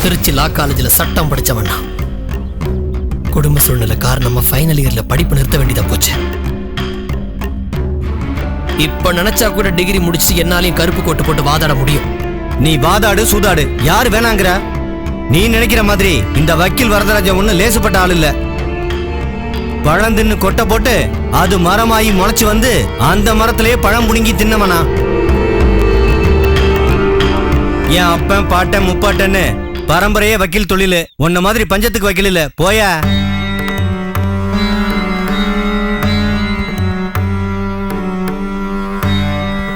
திருச்சி லா காலேஜில் சட்டம் படிச்சவனா. குடும்ப சூழ்நிலை காரணமா ஃபைனல் இயர்ல படிப்பு நிறுத்த வேண்டியதா போச்சு. இப்ப நினைச்சா கூட டிகிரி முடிச்சுட்டு என்னாலையும் கருப்பு கோட்டு போட்டு வாதாட முடியும். நீ வாதாடு சூதாடு, யாரு வேணாங்கிற? நீ நினைக்கிற மாதிரி இந்த வக்கீல் வரதராஜன் ஒண்ணு லேசுப்பட்ட ஆள் இல்ல. பழந்தின்னு கொட்டை போட்டு அது மரமாயி முளைச்சு வந்து அந்த மரத்திலேயே பழம் புடுங்கி தின்னவனா. என் அப்பன் பாட்டன் முப்பாட்டன்னு பரம்பரையே வக்கீல் தொழிலு. உன்ன மாதிரி பஞ்சத்துக்கு வக்கீல் இல்ல, போயா.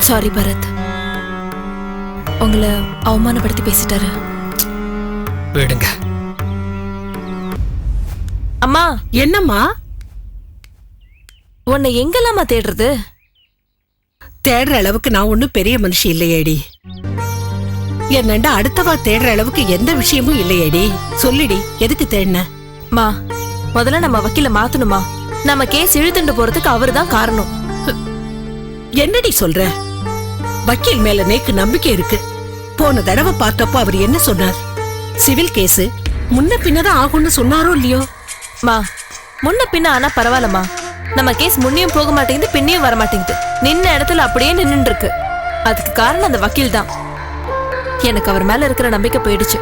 சாரி பரத், உங்களை அவமானப்படுத்தி பேசிட்டாரு. விடுங்க. அம்மா. என்னம்மா? உன்னை எங்கெல்லாமா தேடுறது? தேடுற அளவுக்கு நான் ஒன்னும் பெரிய மனுஷி இல்லையேடி. என்னண்டா அடுத்தவா தேடுற அளவுக்கு எந்த விஷயமும் இல்லையேடி. சொல்லிடி, எதுக்கு தேடின? மா, முதல்ல நம்ம வக்கீல மாத்தணுமா? நம்ம கேஸ் இழுத்துட்டு போறதுக்கு அவருதான் காரணம். என்னடி சொல்ற? வக்கீல் மேல நேக்கு நம்பிக்கை இருக்கு. போன தடவை பார்த்தப்போ அவர் என்ன சொன்னார்? சிவில் கேஸ் முன்ன பின்னதான் ஆகும்னு சொன்னாரோ இல்லையோ? மா, முன்ன பின்ன ஆனா பரவாயில்லமா. நம்ம கேஸ் முன்னையும் போக மாட்டேங்குது, பின்னையும் வர மாட்டேங்குது. நின்ன இடத்துல அப்படியே நின்று இருக்கு. அதுக்கு காரணம் அந்த வக்கீல் தான். எனக்கு அவர் மேல இருக்கிற நம்பிக்கை போயிடுச்சு.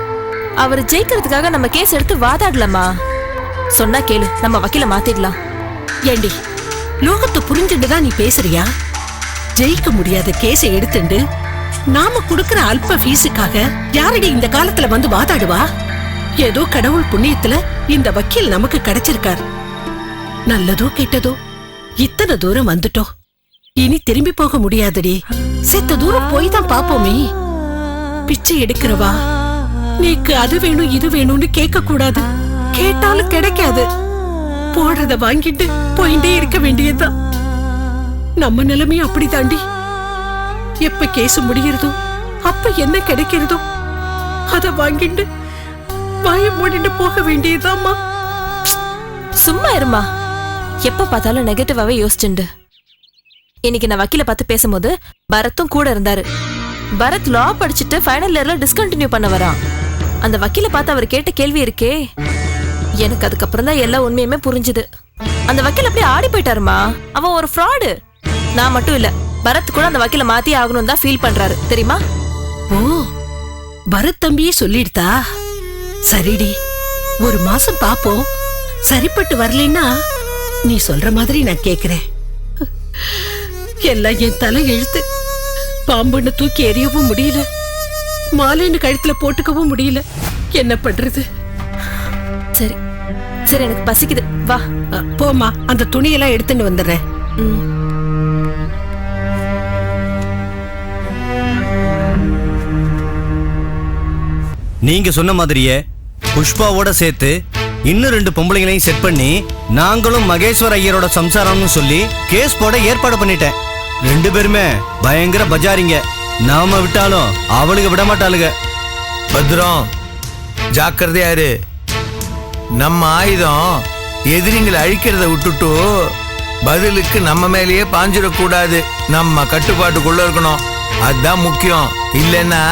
அவர் ஜெயிக்கிறதுக்காக நம்ம கேஸ் எடுத்து வாதாடலாமா? சொன்னா கேளு, நம்ம வக்கீல மாத்திடலாம். ஏண்டி, லோகத்தை புரிஞ்சுட்டுதான் நீ பேசுறியா? ஜெயிக்க முடியாத கேஸை எடுத்துண்டு நாம கொடுக்கிற அல்ப ஃபீஸுக்காக யாரடி இந்த காலத்துல வந்து வாதாடுவா? ஏதோ கடவுள் புண்ணியத்துல இந்த வக்கீல் நமக்கு கிடைச்சிருக்கார். நல்லதோ கெட்டதோ இத்தனை தூரம் வந்துட்டோம். இனி திரும்பி போக முடியாதடி. செத்த தூரம் போய் தான் பாப்போமே. பிச்சை எடுக்கிறவா நீக்கு அது வேணும் இது வேணும்னு கேட்க கூடாது. கேட்டாலும் கிடைக்காது. போடுறத வாங்கிட்டு போயிட்டே இருக்க வேண்டியதுதான். நம்ம நிலைமையும் அப்படி தாண்டி. எப்ப கேஸ் முடிகிறதோ அப்ப என்ன கிடைக்கிறதோ அத வாங்கிட்டு வாய மூடிட்டு போக வேண்டியதாம்மா. சும்மா இருமா. எப்ப பார்த்தாலும் நெகட்டிவாவே யோசிச்சுண்டு. இன்னைக்கு நான் வக்கீல பார்த்து பேசும்போது பரத்தும் கூட இருந்தாரு. பரத் லா படிச்சுட்டு ஃபைனல் இயர்ல டிஸ்கண்டினியூ பண்ண வரான். அந்த வக்கீல பார்த்து அவர் கேட்ட கேள்வி இருக்கே, எனக்கு அதுக்கப்புறம் தான் எல்லா உண்மையுமே புரிஞ்சுது. அந்த வக்கீல் அப்படியே ஆடி போயிட்டாருமா. அவன் ஒரு ஃப்ராடு. நான் மட்டும் இல்ல, பரத் கூட அந்த வக்கீல மாத்தி ஆகணும் தான் ஃபீல் பண்றாரு, தெரியுமா? ஓ, பரத் தம்பியே சொல்லிடுதா? சரிடி, ஒரு மாசம் பாப்போம். சரிப்பட்டு வரலைன்னா நீ சொல்ற மாதிரி நான் கேக்குறேன். எல்லாம் என் தலை எழுத்து. பாம்புன்னு தூக்கி எறியவும் முடியல, மாலைன்னு கழுத்துல போட்டுக்கவும் முடியல. என்ன பண்றது? சரி சரி, எனக்கு பசிக்குது, வா. போமா, அந்த துணியெல்லாம் எடுத்துட்டு வந்துடுறேன். நீங்க சொன்ன மாதிரியே புஷ்பாவோட சேர்த்து இன்னும் 2 பொம்பளைங்களையும் செட் பண்ணி நாங்களும் மகேஸ்வர் ஐயரோட சம்சாரம்னு சொல்லி கேஸ் போட ஏற்பாடு பண்ணிட்டேன். 2 பேருமே பயங்கர பஜாரிங்க. நாம விட்டாலும் அவளுக்கு விட மாட்டாளுங்க. பத்ரம், ஜாக்கிரதையாரு. நம்ம ஆயுதம் எதிரிங்களை அழிக்கிறத விட்டுட்டு பதிலுக்கு நம்ம மேலேயே பாஞ்சிடக்கூடாது. நம்ம கட்டுப்பாட்டுக்குள்ள இருக்கணும், அதுதான் முக்கியம். இல்லைன்னா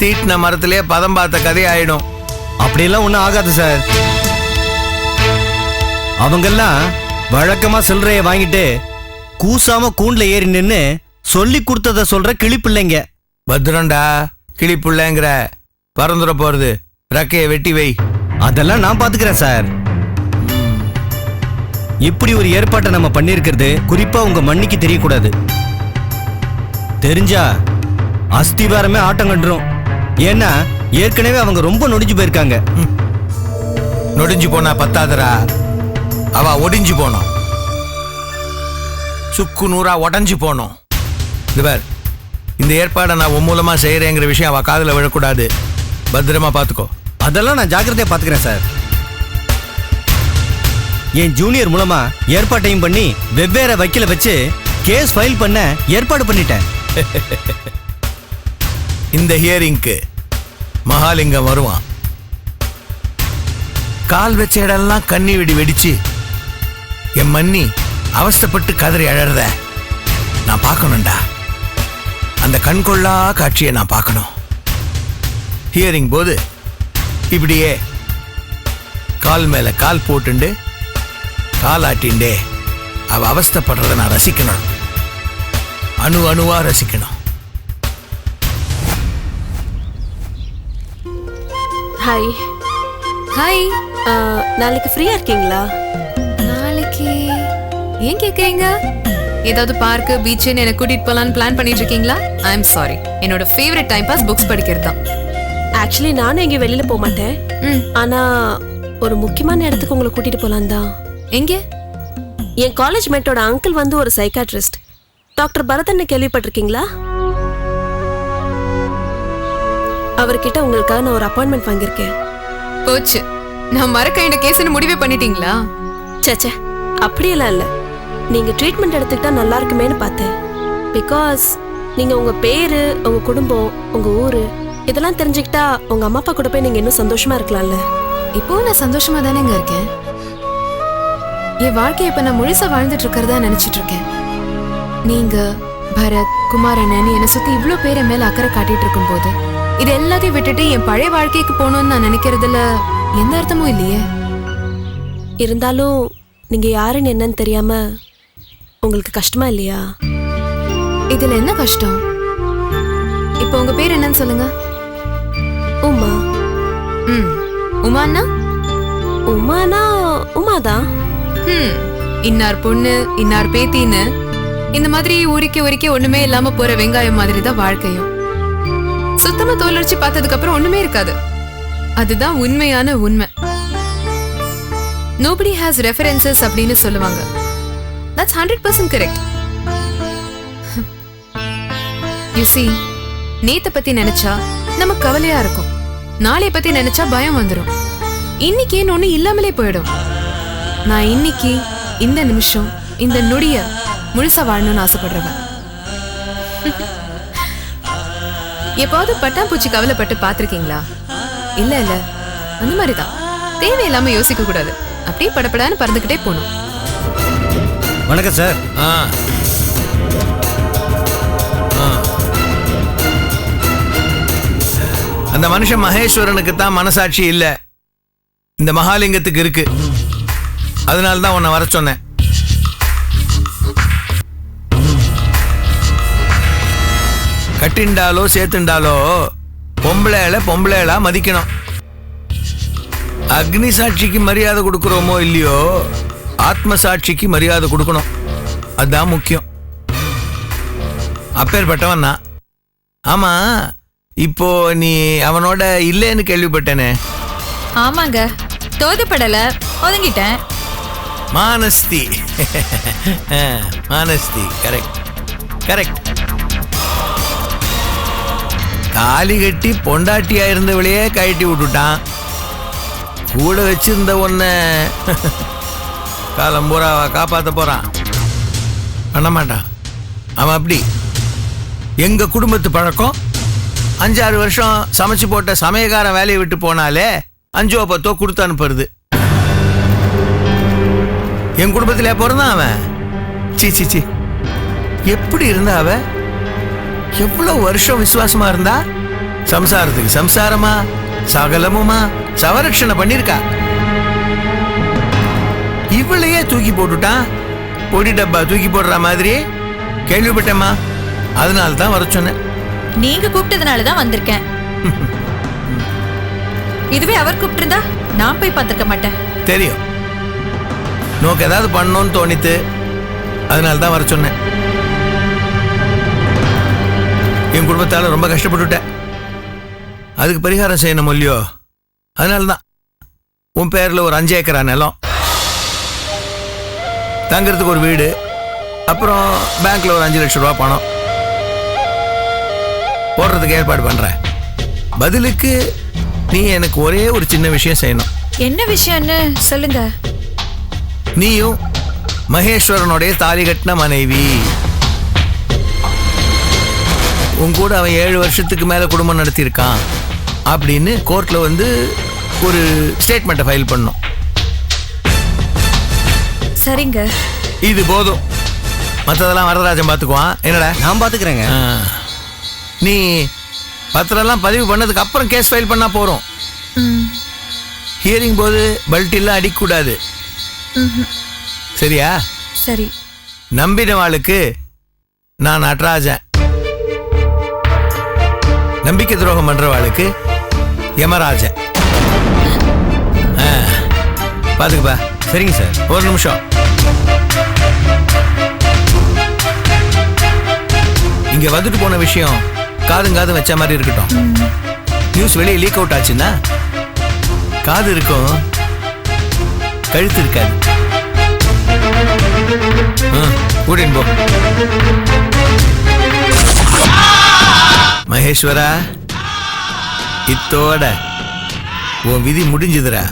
தீட்டின மரத்திலேயே பதம் பார்த்த கதையாயிடும். அப்படியெல்லாம் ஒன்றும் ஆகாது சார். அவங்கெல்லாம் வழக்கமா சில்லறைய வாங்கிட்டு கூசாம கூண்டுல ஏறி நின்னு சொல்லி கொடுத்தத சொல்ற கிளிப்பிள்ளைங்க. பத்ரண்டா, கிளிப்புள்ளைங்கிற பறந்துட போறது. ரக்கைய வெட்டி வை. அதெல்லாம் நான் பாத்துக்கிறேன் சார். இப்படி ஒரு ஏற்பாட்டை நம்ம பண்ணிருக்கிறது குறிப்பா உங்க மண்ணிக்கு தெரியக்கூடாது. தெரிஞ்சா அஸ்திவாரமே ஆட்டம் கண்டுரும். ஏன்னா ஏற்கனவே அவங்க ரொம்ப நொடிஞ்சு போயிருக்காங்க. நொடிஞ்சு போனா பத்தாதரா, அவ ஒடிஞ்சு போனோம். சுக்கு நூறா உடஞ்சு போனோம். இந்த ஏற்பாடை நான் உன் மூலமா செய்யறேங்கிற விஷயம் அவ காதுல விழக்கூடாது. பத்திரமா பாத்துக்கோ. அதெல்லாம் நான் ஜாக்கிரதையா பாத்துக்கிறேன் சார். என் ஜூனியர் மூலமா ஏற்பாட்டையும் பண்ணி வெவ்வேறு வக்கீல வச்சு கேஸ் ஃபைல் பண்ண ஏற்பாடு பண்ணிட்டேன். இந்த ஹியரிங்க்கு மகாலிங்கம் வருவான். கால் வச்ச இடம்லாம் கண்ணி வெடி வெடிச்சு என் மன்னி அவஸ்தப்பட்டு கதறி அழறத நான் பார்க்கணும்டா. அந்த கண்கொள்ளா காட்சியை நான் பார்க்கணும். ஹியரிங் போது இப்படியே கால் மேல கால் போட்டுண்டு காலாட்டிண்டே அவ அவஸ்தைப்படுறத நான் ரசிக்கணும். அணு அணுவா ரசிக்கணும். ஹாய். ஹாய். நாளைக்கு ஃப்ரீயா இருக்கீங்களா? நாளைக்கு ஏன் கேக்குறீங்க? ஏதாவது பார்க்கு பீச்சுன்னு என்ன கூட்டிட்டு போலான்னு பிளான் பண்ணிட்டு இருக்கீங்களா? ஐ எம் சாரி, என்னோட ஃபேவரட் டைம் பாஸ் புக்ஸ் படிக்கிறது தான். ஆக்சுவலி நானும் எங்கேயும் வெளியில போக மாட்டேன். ஆனா ஒரு முக்கியமான இடத்துக்கு உங்களை கூட்டிட்டு போலாம் தான். எங்க? என் காலேஜ் மேட்டோட அங்கிள் வந்து ஒரு சைக்காட்ரிஸ்ட், டாக்டர் பரதன். கேள்விப்பட்டிருக்கீங்களா? அவர்கிட்ட உங்களுக்காக நான் ஒரு அப்பாயின்மெண்ட் வாங்கியிருக்கேன். போச்சு, நான் மறக்க இந்த கேஸ்னு முடிவே பண்ணிட்டீங்களா? சேச்சே, அப்படியெல்லாம் இல்ல. நீங்க ட்ரீட்மெண்ட் எடுத்துக்கிட்டா நல்லா இருக்குமேன்னு பார்த்தேன். பிகாஸ் நீங்க உங்க பேரு, உங்க குடும்பம், உங்க ஊரு இதெல்லாம் தெரிஞ்சுக்கிட்டா உங்க அம்மா அப்பா கூட போய் நீங்க இன்னும் சந்தோஷமா இருக்கலாம்ல. இப்போ நான் சந்தோஷமா தானேங்க இருக்கேன். என் வாழ்க்கையை இப்ப நான் முழுசா வாழ்ந்துட்டு இருக்கிறதா நினைச்சிட்டு இருக்கேன். நீங்க பரத், குமாரண்ணன் என்னை சுத்தி இவ்ளோ பேரை மேல அக்கறை காட்டிட்டு இருக்கும் போது இது எல்லாத்தையும் விட்டுட்டு என் பழைய வாழ்க்கைக்கு போகணும்னு நான் நினைக்கிறதுல எந்த அர்த்தமும் இல்லையே. இருந்தாலும் நீங்க யாருன்னு என்னன்னு தெரியாம உங்களுக்கு கஷ்டமா இல்லையா? இதுல என்ன கஷ்டம்? இப்போ உங்க பேர் என்னன்னு சொல்லுங்க. உமா. உமான்னா? உமானா உமாதான். இன்னார் பொண்ணு இன்னார் பேத்தின்னு இந்த மாதிரி ஊறிக்க ஒண்ணுமே இல்லாம போற வெங்காயம் மாதிரி தான் வாழ்க்கையும். சுத்தமா தோலடிச்சு பார்த்ததுக்கு அப்புறம் ஒண்ணுமே இருக்காது. அதுதான் உண்மையான உண்மை. Nobody has references அப்படின்னு சொல்லுவாங்க. That's 100% correct. You see, நேத்த பத்தி நினைச்சா நமக்கு கவலையா இருக்கும். நாளைய பத்தி நினைச்சா பயம் வந்துடும். இன்னைக்கேன்னு ஒண்ணு இல்லாமலே போயிடும். நான் இன்னைக்கு இந்த நிமிஷம் இந்த நொடிய முழுசா வாழணும்னு ஆசைப்படுறவன். எப்பாவது பட்டாம்பூச்சி கவலைப்பட்டு பாத்திருக்கீங்களா? இல்ல இல்ல, அந்த மாதிரிதான். தேவையில்லாம யோசிக்க கூடாது. அப்படியே படப்படான்னு பறந்துகிட்டே போகணும். வணக்கம் சார். அந்த மனுஷன் மகேஸ்வரனுக்கு தான் மனசாட்சி இல்ல, இந்த மகாலிங்கத்துக்கு இருக்கு. அதனால்தான் உன்னை வர சொன்னேன். கட்டிண்டாலோ சேர்த்துண்டாலோ பொம்பளைகளா மதிக்கணும். அக்னி சாட்சிக்கு மரியாதை கொடுக்கிறோமோ இல்லையோ, ஆத்ம சாட்சிக்கு மரியாதை கொடுக்கணும். அதுதான் முக்கியம். அப்பேற்பட்டவன் நான். ஆமா, இப்போ நீ அவனோட இல்லைன்னு கேள்விப்பட்டேனே. ஆமாங்க, தோதுப்படல, ஒதுங்கிட்டேன். மானஸ்தி. மானஸ்தி, கரெக்ட் கரெக்ட். தாலி கட்டி பொண்டாட்டியா இருந்தவளையே கழட்டி விட்டுட்டான். கூட வச்சிருந்த ஒன்ன காலம் பூரா காப்பாற்ற போறான். பண்ண மாட்டான் அவன். அப்படி எங்க குடும்பத்து பழக்கம், 5-6 வருஷம் சமைச்சு போட்ட சமயக்காரன் வேலையை விட்டு போனாலே 5-10 கொடுத்து அனுப்புறது. என் குடும்பத்திலே பிறந்தான் அவன். சி எப்படி இருந்தா அவ? எவ்வளவு வருஷம் விசுவாசமா இருந்தா? சம்சாரத்துக்கு சம்சாரமா, சகலமுமா சவரட்சணை பண்ணிருக்கா. இவளையே தூக்கி போட்டுட்டான். பொடி டப்பா தூக்கி போடுற மாதிரி கேள்விப்பட்டேம்மா. அதனால தான் வர சொன்னேன். நீங்க கூப்பிட்டதுனாலதான் வந்திருக்கேன். இதுவே அவர் கூப்பிட்டு இருந்தா நான் போய் பார்த்திருக்க மாட்டேன். தெரியும், நோக்கு ஏதாவது பண்ணணும்னு தோணித்து. அதனால தான் வர சொன்னேன். என் குடும்பத்தால ரொம்ப கஷ்டப்பட்டுட்டேன். அதுக்கு பரிகாரம் செய்யணும் இல்லையோ? அதனால்தான் உன் பேர்ல ஒரு 5 ஏக்கரா நிலம், தங்கறதுக்கு ஒரு வீடு, அப்புறம் பேங்க்ல ஒரு 5 லட்சம் ரூபாய் பணம் போடுறதுக்கு ஏற்பாடு பண்றேன். பதிலுக்கு நீ எனக்கு ஒரே ஒரு சின்ன விஷயம் செய்யணும். என்ன விஷயம்னு சொல்லுங்க. நீயும் மகேஸ்வரனுடைய தாலி கட்டின மனைவி. உன் கூட அவன் 7 வருஷத்துக்கு மேல குடும்பம் நடத்தியிருக்கான் அப்படின்னு கோர்ட்ல வந்து ஒரு ஸ்டேட்மெண்ட்டை ஃபைல் பண்ணும். சரிங்க. இது போதும், மற்றதெல்லாம் வரதராஜன் பார்த்துக்குவான். என்னடா? நான் பார்த்துக்கிறேங்க. நீ பத்திரம்லாம் பதிவு பண்ணதுக்கு அப்புறம் கேஸ் ஃபைல் பண்ணா போறோம். ஹியரிங் போது பெல்ட் எல்லாம் அடிக்கக்கூடாது. சரியா? சரி. நம்பினவாளுக்கு நான் நடராஜன், நம்பிக்கை துரோகம் பண்றவாளுக்கு யமராஜன். பாத்துக்கப்பா. சரிங்க சார். ஒரு நிமிஷம். இங்க வந்துட்டு போன விஷயம் காதும் வச்ச மாதிரி இருக்கட்டும். நியூஸ் வெளியே லீக் அவுட் ஆச்சுன்னா காது இருக்கும், கழுத்து இருக்காது. கூட்டின்னு போ. மகேஸ்வரா, இத்தோட உன் விதி முடிஞ்சதுடா.